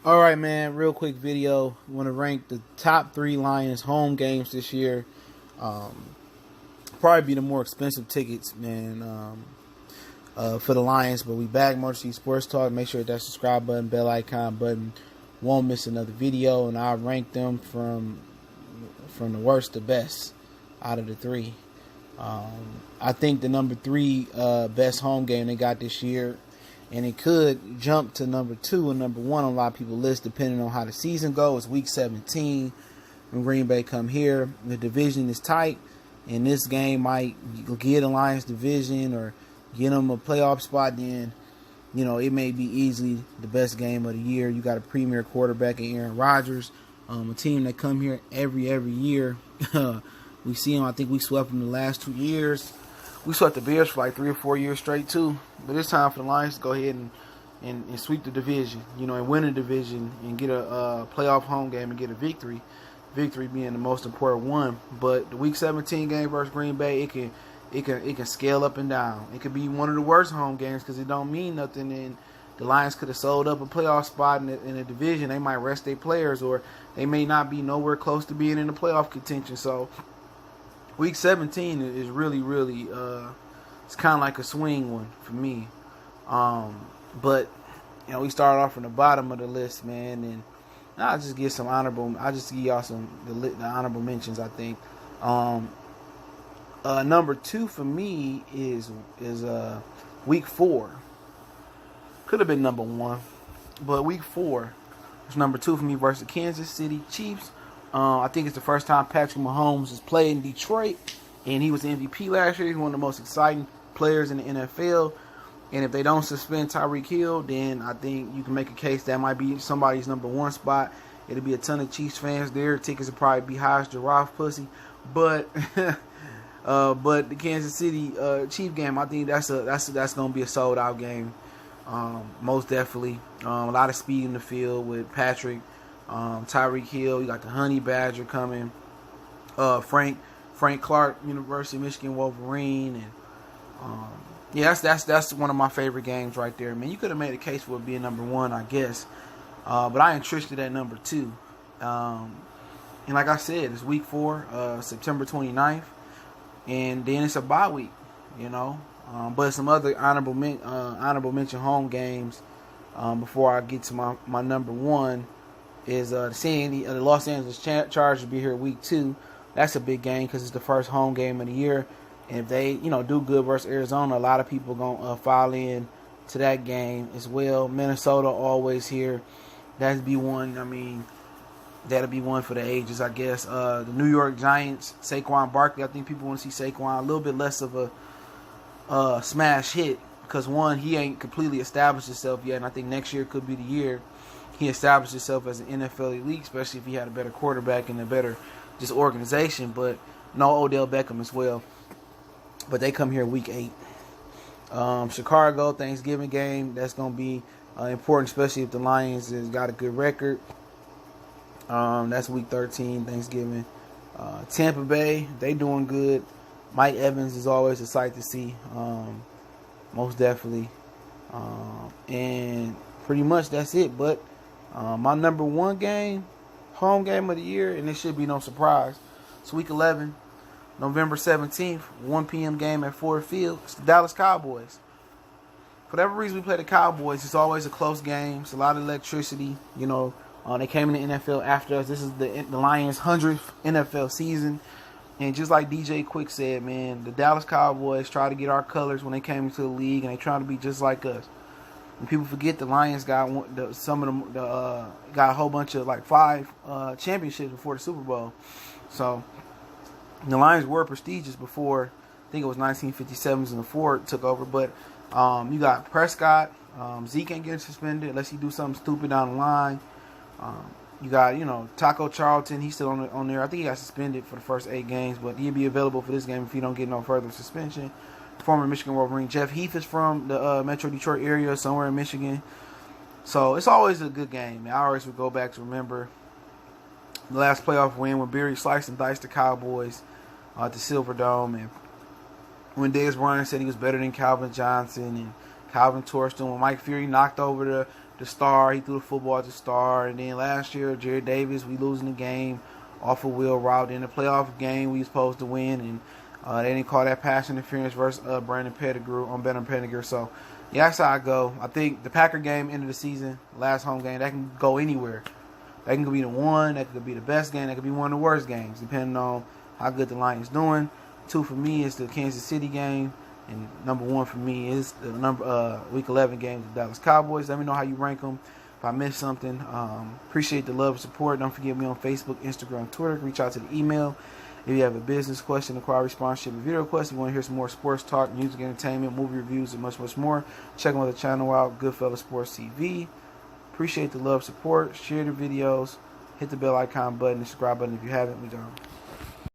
All right, man. Real quick video. I want to rank the top 3 Lions home games this year. Probably be the more expensive tickets, man, for the Lions. But we back, Motor City Sports Talk. Make sure that subscribe button, bell icon button. Won't miss another video, and I'll rank them from the worst to best out of the 3. I think the number 3 best home game they got this year, and it could jump to number 2 and number 1 on a lot of people's list depending on how the season goes. Week 17 when Green Bay come here. The division is tight, and this game might get the Lions division or get them a playoff spot. Then, you know, it may be easily the best game of the year. You got a premier quarterback in Aaron Rodgers, a team that come here every year. We see them. I think we swept them the last 2 years. We swept the Bears for like 3 or 4 years straight too. But it's time for the Lions to go ahead and sweep the division, you know, and win the division and get a playoff home game and get a victory. Victory being the most important one. But the Week 17 game versus Green Bay, it can scale up and down. It could be one of the worst home games because it don't mean nothing. And the Lions could have sold up a playoff spot in the division. They might rest their players, or they may not be nowhere close to being in the playoff contention. So Week 17 is really, it's kind of like a swing one for me. But, you know, we started off from the bottom of the list, man, and I'll just give y'all the honorable mentions, I think. Number 2 for me is Week 4. Could have been number 1, but Week 4 is number 2 for me versus the Kansas City Chiefs. I think it's the first time Patrick Mahomes has played in Detroit, and he was the MVP last year. He's one of the most exciting players in the NFL. And if they don't suspend Tyreek Hill, then I think you can make a case that might be somebody's number 1 spot. It'll be a ton of Chiefs fans there. Tickets will probably be high as giraffe pussy. But but the Kansas City Chief game, I think that's gonna be a sold out game. Most definitely. A lot of speed in the field with Patrick. Tyreek Hill, you got the Honey Badger coming, Frank Clark, University of Michigan Wolverine, and yeah, that's one of my favorite games right there. Man, you could have made a case for it being number 1, I guess, but I entrenched it at number 2. And like I said, it's Week 4, September 29th, and then it's a bye week, you know. But some other honorable mention home games before I get to my number 1. Is the Los Angeles Chargers will be here Week 2. That's a big game because it's the first home game of the year. And if they, do good versus Arizona, a lot of people going to file in to that game as well. Minnesota always here. That'd be one. I mean, that'll be one for the ages, I guess. The New York Giants, Saquon Barkley. I think people want to see Saquon a little bit less of a smash hit because, one, he ain't completely established himself yet. And I think next year could be the year he established himself as an NFL elite, especially if he had a better quarterback and a better just organization. But no Odell Beckham as well. But they come here Week 8. Chicago Thanksgiving game, that's going to be important, especially if the Lions has got a good record. That's Week 13, Thanksgiving. Tampa Bay, they doing good. Mike Evans is always a sight to see, most definitely. And pretty much that's it. But my number 1 game, home game of the year, and it should be no surprise. It's Week 11, November 17th, 1 p.m. game at Ford Field. It's the Dallas Cowboys. For whatever reason we play the Cowboys, it's always a close game. It's a lot of electricity. They came in the NFL after us. This is the Lions' 100th NFL season. And just like DJ Quick said, man, the Dallas Cowboys try to get our colors when they came into the league, and they try to be just like us. And people forget the Lions got got a whole bunch of 5 championships before the Super Bowl. So the Lions were prestigious before. I think it was 1957 when the Ford took over. But you got Prescott. Zeke ain't getting suspended unless he do something stupid down the line. You got Taco Charlton. He's still on there. I think he got suspended for the first 8 games, but he'll be available for this game if he don't get no further suspension. Former Michigan Wolverine Jeff Heath is from the Metro Detroit area, somewhere in Michigan. So it's always a good game. I always would go back to remember the last playoff win when Barry sliced and diced the Cowboys at the Silverdome, and when Dez Bryant said he was better than Calvin Johnson and Calvin Torsten, when Mike Fury knocked over the the star. He threw the football at the star. And then last year, Jared Davis, we losing the game off a wheel route. In the playoff game, we supposed to win, and they didn't call that pass interference versus Brandon Pettigrew. So, yeah, that's how I go. I think the Packer game, end of the season, last home game, that can go anywhere. That can be the one. That could be the best game. That could be one of the worst games, depending on how good the Lions doing. 2 for me is the Kansas City game. And number 1 for me is the Week 11 game with the Dallas Cowboys. Let me know how you rank them. If I missed something, appreciate the love and support. Don't forget me on Facebook, Instagram, Twitter. Reach out to the email. If you have a business question, inquiry, response, ship a video request, if you want to hear some more sports talk, music, entertainment, movie reviews, and much, much more, check out the channel out, Goodfellas Sports TV. Appreciate the love, support. Share the videos. Hit the bell icon button, the subscribe button if you haven't. We done.